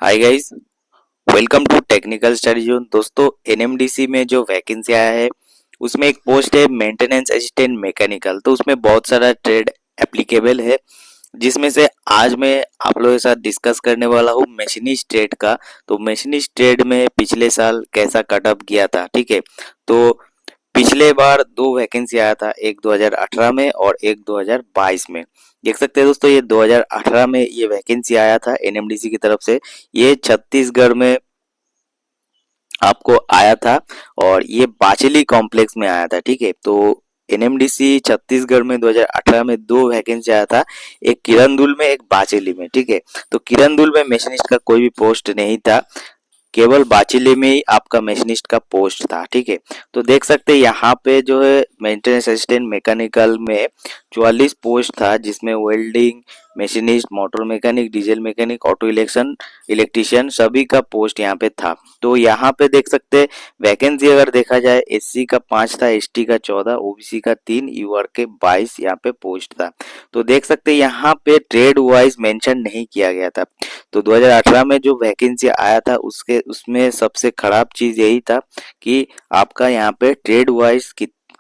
Hi guys, welcome to technical study zone. दोस्तों, NMDC में जो वैकेंसी आया है उसमें एक पोस्ट है मेंटेनेंस असिस्टेंट मैकेनिकल। तो उसमें बहुत सारा ट्रेड एप्लीकेबल है, जिसमें से आज मैं आप लोगों के साथ डिस्कस करने वाला हूँ मशीनिस्ट ट्रेड का। तो मशीनिस्ट ट्रेड में पिछले साल कैसा कट ऑफ गया था, ठीक है। तो पिछले बार दो वैकेंसी आया था, एक 2018 में और एक 2022 में। देख सकते हैं दोस्तों, ये 2018 में ये वैकेंसी आया था एनएमडीसी की तरफ से। ये छत्तीसगढ़ में आपको आया था और ये बाचेली कॉम्प्लेक्स में आया था, ठीक है। तो एनएमडीसी छत्तीसगढ़ में 2018 में दो वैकेंसी आया था, एक किरंदुल में एक बाचेली में, ठीक है। तो किरंदुल में मैशनिस्ट का कोई भी पोस्ट नहीं था, केवल बाचिले में ही आपका मैशनिस्ट का पोस्ट था, ठीक है। तो देख सकते हैं यहाँ पे जो है मेंटेनेंस असिस्टेंट मैकेनिकल में 44 पोस्ट था, जिसमें welding, machinist, motor mechanic, diesel mechanic, auto electrician सभी का पोस्ट यहाँ पे था। तो यहाँ पे देख सकते हैं वैकेंसी अगर देखा जाए, एससी का 5 था, एसटी का 14, ओबीसी का 3, यूआर के 22 यहाँ पे पोस्ट था। तो देख सकते हैं यहाँ पे ट्रेड वाइज मेंशन नहीं किया गया था। तो 2018 में जो वैकेंसी आया था उसके उसमें सबसे खराब चीज यही था कि आपका यहाँ पे ट्रेड वाइज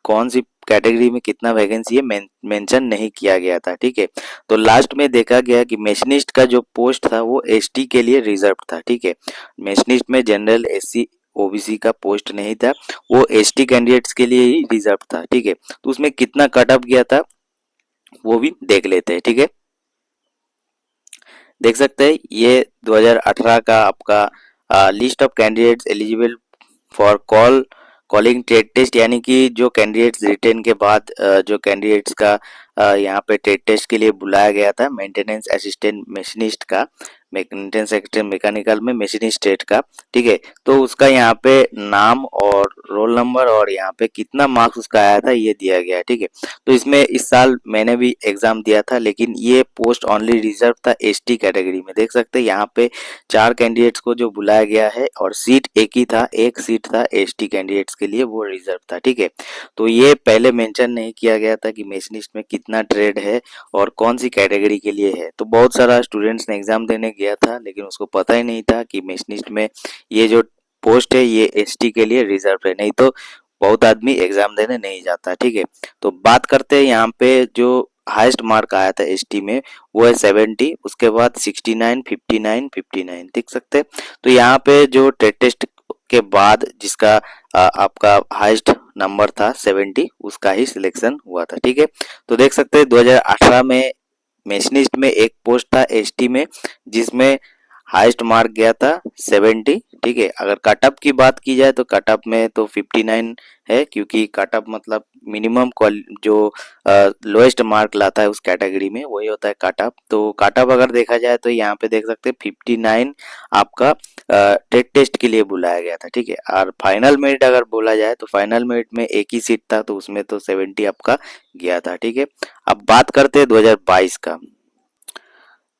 कौन सी कैटेगरी में कितना वैकेंसी है मेंशन नहीं किया गया था, ठीक है। तो लास्ट में देखा गया कि मैशनिस्ट का जो पोस्ट था वो एसटी के लिए रिजर्व था, ठीक है। मैशनिस्ट में जनरल, एससी, ओबीसी का पोस्ट नहीं था, वो एसटी कैंडिडेट्स के लिए ही रिजर्व था, ठीक है। तो उसमें कितना कट ऑफ गया था वो भी देख लेते हैं, ठीक है। देख सकते हैं ये 2018 का आपका list of candidates eligible for calling trade test, यानी कि जो कैंडिडेट्स रिटेन के बाद जो कैंडिडेट्स का यहाँ पे ट्रेड टेस्ट के लिए बुलाया गया था मेंटेनेंस असिस्टेंट मशीनिस्ट का, मेंटेनेंस असिस्टेंट मैकेनिकल में मशीनिस्ट ट्रेड का, ठीक है। तो उसका यहाँ पे नाम और रोल नंबर और यहाँ पे कितना मार्क्स उसका आया था ये दिया गया है, ठीक है। तो इसमें इस साल मैंने भी एग्जाम दिया था, लेकिन ये पोस्ट ओनली रिजर्व था एसटी कैटेगरी में। देख सकते हैं यहाँ पे 4 कैंडिडेट्स को जो बुलाया गया है और सीट एक ही था, एक सीट था एसटी कैंडिडेट्स के लिए, वो रिजर्व था, ठीक है। तो ये पहले मेंशन नहीं किया गया था कि मैशनिस्ट में कितना ट्रेड है और कौन सी कैटेगरी के लिए है। तो बहुत सारा स्टूडेंट्स ने एग्जाम देने गया था, लेकिन उसको पता ही नहीं था कि मैशनिस्ट में ये जो पोस्ट है ये एसटी के लिए रिजर्व है, नहीं तो बहुत आदमी एग्जाम देने नहीं जाता, ठीक है। तो बात करते हैं यहाँ पे जो हाईएस्ट मार्क आया था एसटी में, वो है 70, उसके बाद 69, 59, 59, देख सकते हैं। तो यहाँ पे जो टेट टेस्ट के बाद जिसका आपका हाईएस्ट नंबर था 70, उसका ही सिलेक्शन हुआ था, ठीक है। तो देख सकते हैं 2018 में मैशनिस्ट में एक पोस्ट था एसटी में, जिसमें हाईएस्ट मार्क गया था 70, ठीक है। अगर कटअप की बात की जाए तो कटअप में तो 59 है, क्योंकि कटअप मतलब मिनिमम जो लोएस्ट मार्क लाता है उस कैटेगरी में वही होता है कटअप। तो कटअप अगर देखा जाए तो यहाँ पे देख सकते हैं 59 आपका टेट टेस्ट के लिए बुलाया गया था, ठीक है। और फाइनल मेरिट अगर बोला जाए तो फाइनल मेरिट में एक ही सीट था, तो उसमें तो 70 आपका गया था, ठीक है। अब बात करते हैं 2022 का।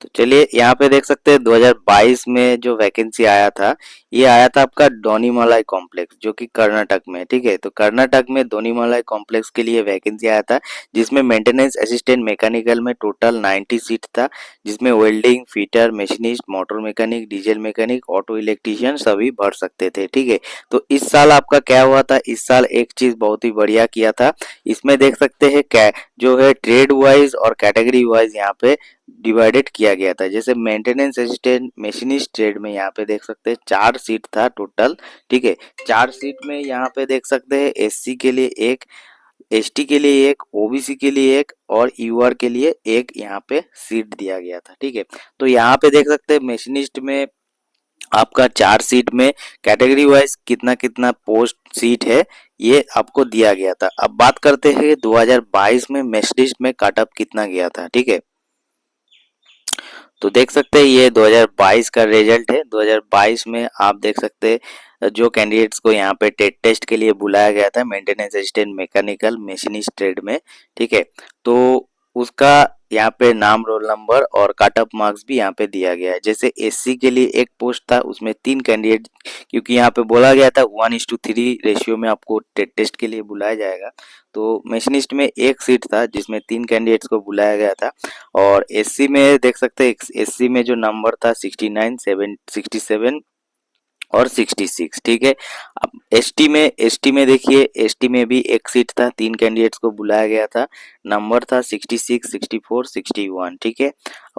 तो चलिए यहाँ पे देख सकते हैं 2022 में जो वैकेंसी आया था, ये आया था आपका डोनीमलाई कॉम्प्लेक्स, जो कि कर्नाटक में, ठीक है। तो कर्नाटक में डोनीमलाई कॉम्प्लेक्स के लिए वैकेंसी आया था, जिसमें मेंटेनेंस असिस्टेंट मैकेनिकल में टोटल 90 सीट था, जिसमें welding, fitter, machinist, motor mechanic, diesel mechanic, auto electrician सभी भर सकते थे, ठीक है। तो इस साल आपका क्या हुआ था, इस साल एक चीज बहुत ही बढ़िया किया था। इसमें देख सकते हैं जो है ट्रेड वाइज और कैटेगरी वाइज यहाँ पे डिवाइडेड किया गया था। जैसे मेंटेनेंस असिस्टेंट मशीनिस्ट ट्रेड में यहाँ पे देख सकते हैं 4 सीट था टोटल, ठीक है। 4 सीट में यहाँ पे देख सकते हैं एससी के लिए एक, एसटी के लिए एक, ओबीसी के लिए एक और यूआर के लिए एक यहाँ पे सीट दिया गया था, ठीक है। तो यहाँ पे देख सकते हैं मशीनिस्ट में आपका 4 सीट में कैटेगरी वाइज कितना कितना पोस्ट सीट है ये आपको दिया गया था। अब बात करते हैं 2022 में मशीनिस्ट में कट ऑफ कितना गया था, ठीक है। तो देख सकते हैं ये 2022 का रिजल्ट है। 2022 में आप देख सकते हैं जो कैंडिडेट्स को यहाँ पे टेट टेस्ट के लिए बुलाया गया था maintenance assistant mechanical machinist trade में, ठीक है। तो उसका यहाँ पे नाम, रोल नंबर और कट ऑफ मार्क्स भी यहाँ पे दिया गया है। जैसे एससी के लिए एक पोस्ट था, उसमें 3 कैंडिडेट, क्योंकि यहाँ पे बोला गया था 1:3 रेशियो में आपको टेस्ट के लिए बुलाया जाएगा। तो मैशनिस्ट में एक सीट था जिसमें 3 कैंडिडेट्स को बुलाया गया था। और एससी में देख सकते हैं, एससी में जो नंबर था 69, 67 और 66, ठीक है। अब एसटी में देखिए, एसटी में भी एक सीट था, 3 कैंडिडेट्स को बुलाया गया था, नंबर था 66, 64, 61, ठीक है।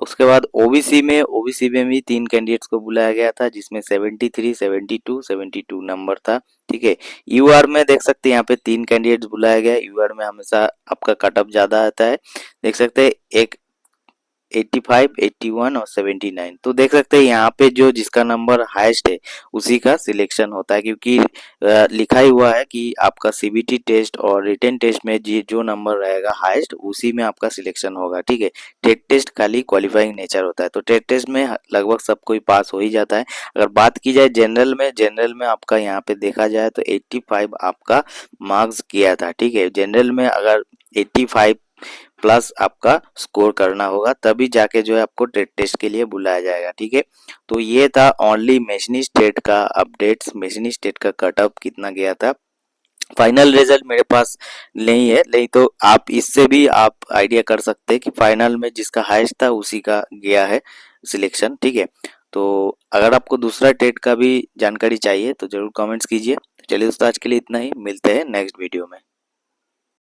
उसके बाद ओबीसी में भी 3 कैंडिडेट्स को बुलाया गया था, जिसमें 73, 72, 72 नंबर था, ठीक है। यूआर में देख सकते हैं यहाँ पे 3 कैंडिडेट्स बुलाया गया। यूआर में हमेशा आपका कट ऑफ ज्यादा आता है, देख सकते हैं एक 85, 81 और 79। तो देख सकते हैं यहाँ पे जो जिसका नंबर हाईएस्ट है उसी का सिलेक्शन होता है, क्योंकि लिखा ही हुआ है कि आपका सीबीटी टेस्ट और रिटन टेस्ट में जो नंबर रहेगा हाईएस्ट उसी में आपका सिलेक्शन होगा, ठीक है। टेट टेस्ट खाली क्वालिफाइंग नेचर होता है, तो टेट टेस्ट में लगभग सब कोई पास हो ही जाता है। अगर बात की जाए जनरल में आपका यहाँ पे देखा जाए तो 85 आपका मार्क्स किया था, ठीक है। जनरल में अगर 85 प्लस आपका स्कोर करना होगा, तभी जाके जो है आपको टेट टेस्ट के लिए बुलाया जाएगा, ठीक है। तो ये था ओनली मैशनी स्टेट का अपडेट्स, मैशनी स्टेट का कट ऑफ कितना गया था। फाइनल रिजल्ट मेरे पास नहीं है, नहीं तो आप इससे भी आप आइडिया कर सकते हैं कि फाइनल में जिसका हाईएस्ट था उसी का गया है सिलेक्शन, ठीक है। तो अगर आपको दूसरा टेट का भी जानकारी चाहिए तो जरूर कमेंट्स कीजिए। चलिए दोस्तों, आज के लिए इतना ही, मिलते हैं नेक्स्ट वीडियो में।